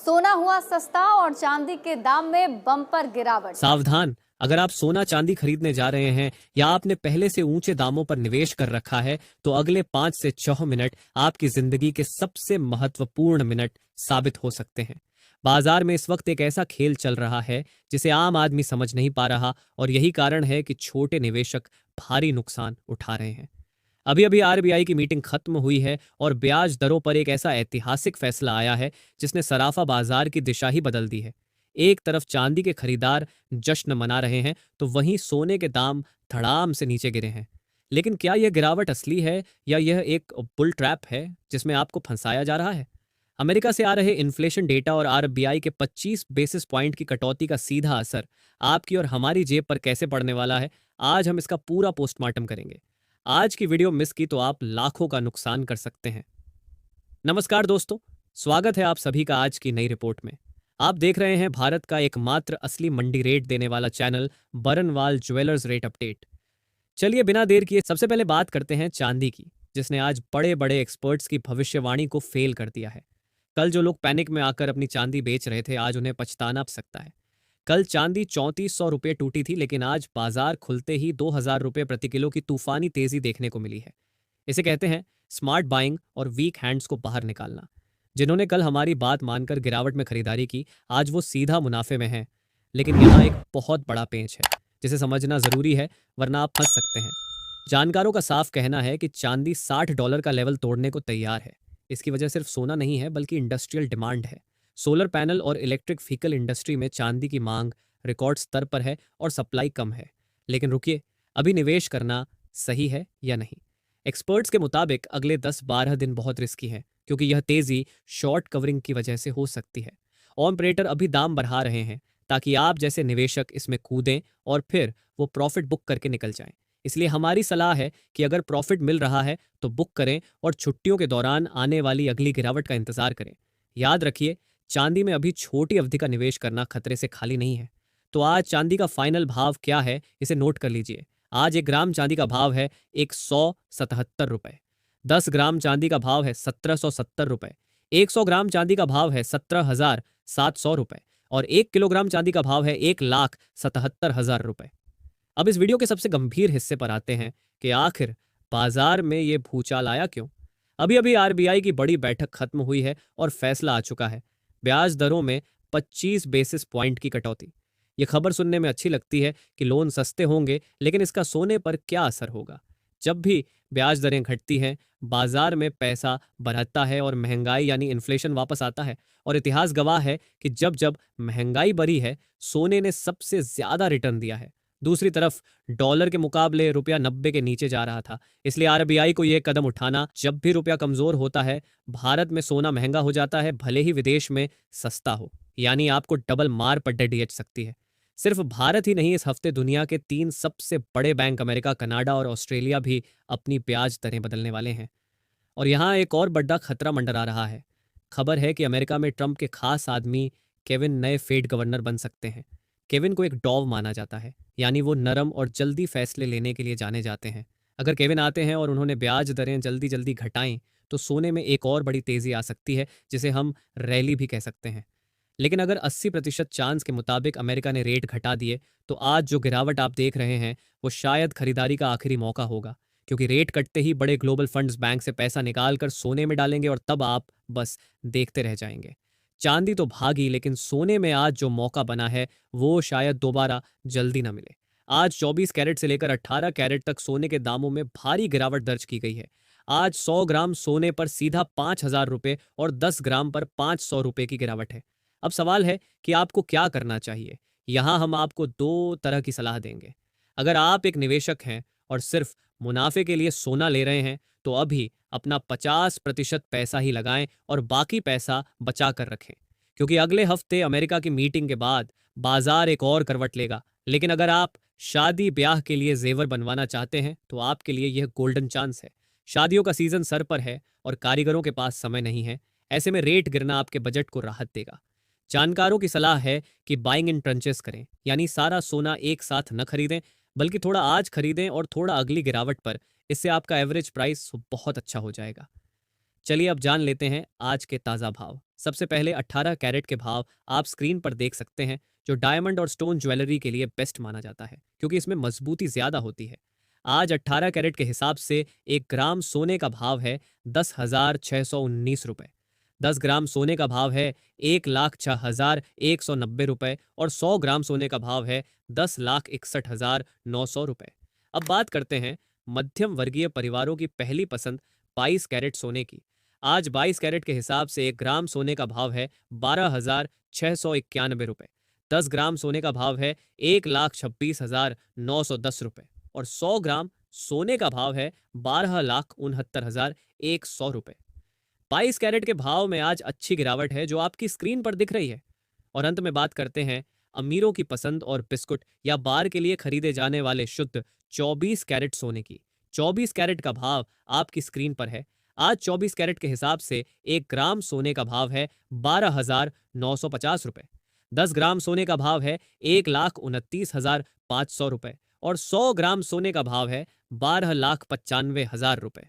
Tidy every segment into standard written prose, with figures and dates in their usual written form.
सोना हुआ सस्ता और चांदी के दाम में बम्पर गिरावट। सावधान, अगर आप सोना चांदी खरीदने जा रहे हैं या आपने पहले से ऊंचे दामों पर निवेश कर रखा है तो अगले 5 से 6 मिनट आपकी जिंदगी के सबसे महत्वपूर्ण मिनट साबित हो सकते हैं। बाजार में इस वक्त एक ऐसा खेल चल रहा है जिसे आम आदमी समझ नहीं पा रहा और यही कारण है कि छोटे निवेशक भारी नुकसान उठा रहे हैं। अभी अभी आरबीआई की मीटिंग खत्म हुई है और ब्याज दरों पर एक ऐसा ऐतिहासिक फैसला आया है जिसने सराफा बाजार की दिशा ही बदल दी है। एक तरफ चांदी के खरीदार जश्न मना रहे हैं तो वहीं सोने के दाम धड़ाम से नीचे गिरे हैं। लेकिन क्या यह गिरावट असली है या यह एक बुल ट्रैप है जिसमें आपको फंसाया जा रहा है? अमेरिका से आ रहे इन्फ्लेशन डेटा और आरबीआई के 25 बेसिस पॉइंट की कटौती का सीधा असर आपकी और हमारी जेब पर कैसे पड़ने वाला है, आज हम इसका पूरा पोस्टमार्टम करेंगे। आज की वीडियो मिस की तो आप लाखों का नुकसान कर सकते हैं। नमस्कार दोस्तों, स्वागत है आप सभी का आज की नई रिपोर्ट में। आप देख रहे हैं भारत का एकमात्र असली मंडी रेट देने वाला channel Baranwal jewellers rate update. चलिए बिना देर किए सबसे पहले बात करते हैं चांदी की, जिसने आज बड़े बड़े एक्सपर्ट्स की भविष्यवाणी को फेल कर दिया है। कल जो लोग पैनिक में आकर अपनी चांदी बेच रहे थे, आज उन्हें पछताना सकता है। कल चांदी 3400 रुपये टूटी थी, लेकिन आज बाजार खुलते ही 2000 रुपये प्रति किलो की तूफानी तेजी देखने को मिली है। इसे कहते हैं स्मार्ट बाइंग और वीक हैंड्स को बाहर निकालना। जिन्होंने कल हमारी बात मानकर गिरावट में खरीदारी की, आज वो सीधा मुनाफे में हैं। लेकिन यहाँ एक बहुत बड़ा पेंच है जिसे समझना जरूरी है, वरना आप फंस सकते हैं। जानकारों का साफ कहना है कि चांदी $60 का लेवल तोड़ने को तैयार है। इसकी वजह सिर्फ सोना नहीं है, बल्कि इंडस्ट्रियल डिमांड है। सोलर पैनल और इलेक्ट्रिक व्हीकल इंडस्ट्री में चांदी की मांग रिकॉर्ड स्तर पर है और सप्लाई कम है। लेकिन रुकिए, अभी निवेश करना सही है या नहीं? एक्सपर्ट्स के मुताबिक अगले 10-12 दिन बहुत रिस्की है, क्योंकि यह तेजी शॉर्ट कवरिंग की वजह से हो सकती है। ऑपरेटर अभी दाम बढ़ा रहे हैं ताकि आप जैसे निवेशक इसमें कूदें और फिर वो प्रॉफिट बुक करके निकल जाएं। इसलिए हमारी सलाह है कि अगर प्रॉफिट मिल रहा है तो बुक करें और छुट्टियों के दौरान आने वाली अगली गिरावट का इंतजार करें। याद रखिए, चांदी में अभी छोटी अवधि का निवेश करना खतरे से खाली नहीं है। तो आज चांदी का फाइनल भाव क्या है, इसे नोट कर लीजिए। आज 1 ग्राम चांदी का भाव है 177 रुपए। 10 ग्राम चांदी का भाव है 1770 रुपए। 100 ग्राम चांदी का भाव है 17,700 रुपए और 1 किलोग्राम चांदी का भाव है 1,77,000 रुपए। अब इस वीडियो के सबसे गंभीर हिस्से पर आते हैं कि आखिर बाजार में ये भूचाल आया क्यों। अभी अभी आरबीआई की बड़ी बैठक खत्म हुई है और फैसला आ चुका है, ब्याज दरों में 25 बेसिस पॉइंट की कटौती। ये खबर सुनने में अच्छी लगती है कि लोन सस्ते होंगे, लेकिन इसका सोने पर क्या असर होगा? जब भी ब्याज दरें घटती हैं, बाजार में पैसा बढ़ता है और महंगाई यानी इन्फ्लेशन वापस आता है। और इतिहास गवाह है कि जब जब महंगाई बढ़ी है, सोने ने सबसे ज्यादा रिटर्न दिया है। दूसरी तरफ डॉलर के मुकाबले रुपया 90 के नीचे जा रहा था। इसलिए आरबीआई को यह कदम उठाना, जब भी रुपया कमजोर होता है भारत में सोना महंगा हो जाता है, भले ही विदेश में सस्ता हो। यानी आपको डबल मार पड्डे दिख सकती है। सिर्फ भारत ही नहीं, इस हफ्ते दुनिया के 3 सबसे बड़े बैंक अमेरिका, कनाडा और ऑस्ट्रेलिया भी अपनी ब्याज दरें बदलने वाले हैं। और यहाँ एक और बड़ा खतरा मंडरा रहा है। खबर है कि अमेरिका में ट्रंप के खास आदमी केविन नए फेड गवर्नर बन सकते हैं। केविन को एक डॉव माना जाता है, यानी वो नरम और जल्दी फैसले लेने के लिए जाने जाते हैं। अगर केविन आते हैं और उन्होंने ब्याज दरें जल्दी जल्दी घटाएं तो सोने में एक और बड़ी तेजी आ सकती है, जिसे हम रैली भी कह सकते हैं। लेकिन अगर 80% चांस के मुताबिक अमेरिका ने रेट घटा दिए तो आज जो गिरावट आप देख रहे हैं वो शायद खरीदारी का आखिरी मौका होगा, क्योंकि रेट कटते ही बड़े ग्लोबल फंड्स बैंक से पैसा निकाल कर सोने में डालेंगे और तब आप बस देखते रह जाएंगे। चांदी तो भागी, लेकिन सोने में आज जो मौका बना है वो शायद दोबारा जल्दी ना मिले। आज 24 कैरेट से लेकर 18 कैरेट तक सोने के दामों में भारी गिरावट दर्ज की गई है। आज 100 ग्राम सोने पर सीधा 5,000 रुपये और 10 ग्राम पर 500 रुपये की गिरावट है। अब सवाल है कि आपको क्या करना चाहिए। यहाँ हम आपको 2 तरह की सलाह देंगे। अगर आप एक निवेशक हैं और सिर्फ मुनाफे के लिए सोना ले रहे हैं तो अभी अपना 50% पैसा ही लगाएं और बाकी पैसा बचा कर रखें, क्योंकि अगले हफ्ते अमेरिका की मीटिंग के बाद बाजार एक और करवट लेगा। लेकिन अगर आप शादी ब्याह के लिए जेवर बनवाना चाहते हैं तो आपके लिए यह गोल्डन चांस है। शादियों का सीजन सर पर है और कारीगरों के पास समय नहीं है। ऐसे में रेट गिरना आपके बजट को राहत देगा। जानकारों की सलाह है कि बाइंग इन ट्रंचेस करें, यानी सारा सोना एक साथ न खरीदें, बल्कि थोड़ा आज खरीदें और थोड़ा अगली गिरावट पर। इससे आपका एवरेज प्राइस बहुत अच्छा हो जाएगा। चलिए अब जान लेते हैं आज के ताज़ा भाव। सबसे पहले 18 कैरेट के भाव आप स्क्रीन पर देख सकते हैं, जो डायमंड और स्टोन ज्वेलरी के लिए बेस्ट माना जाता है क्योंकि इसमें मजबूती ज्यादा होती है। आज 18 कैरेट के हिसाब से 1 ग्राम सोने का भाव है 10,619 रुपए। 10 ग्राम सोने का भाव है 1,06,190 रुपए और 100 ग्राम सोने का भाव है 10,61,900 रुपए। अब बात करते हैं मध्यम वर्गीय परिवारों की पहली पसंद 22 कैरेट सोने की। आज 22 कैरेट के हिसाब से 1 ग्राम सोने का भाव है 12,691 रुपए। 10 ग्राम सोने का भाव है 1,26,910 रुपए और 100 ग्राम सोने का भाव है 12,69,100 रुपए। 22 कैरेट के भाव में आज अच्छी गिरावट है जो आपकी स्क्रीन पर दिख रही है। और अंत में बात करते हैं अमीरों की पसंद और बिस्कुट या बार के लिए खरीदे जाने वाले शुद्ध 24 कैरेट सोने की। 24 कैरेट का भाव आपकी स्क्रीन पर है। आज 24 कैरेट के हिसाब से 1 ग्राम सोने का भाव है 12,950 रुपए। 10 ग्राम सोने का भाव है 1,29,500 रुपए और 100 ग्राम सोने का भाव है 12,95,000 रुपए।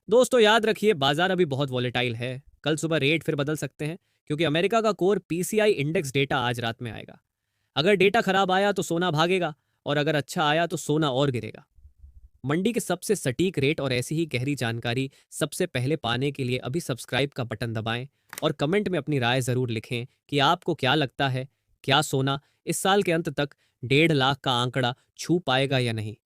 दोस्तों याद रखिए, बाजार अभी बहुत वॉलेटाइल है। कल सुबह रेट फिर बदल सकते हैं क्योंकि अमेरिका का कोर पीसीआई इंडेक्स डेटा आज रात में आएगा। अगर डेटा खराब आया तो सोना भागेगा और अगर अच्छा आया तो सोना और गिरेगा। मंडी के सबसे सटीक रेट और ऐसी ही गहरी जानकारी सबसे पहले पाने के लिए अभी सब्सक्राइब का बटन दबाएं और कमेंट में अपनी राय जरूर लिखें कि आपको क्या लगता है, क्या सोना इस साल के अंत तक 1.5 लाख का आंकड़ा छू पाएगा या नहीं।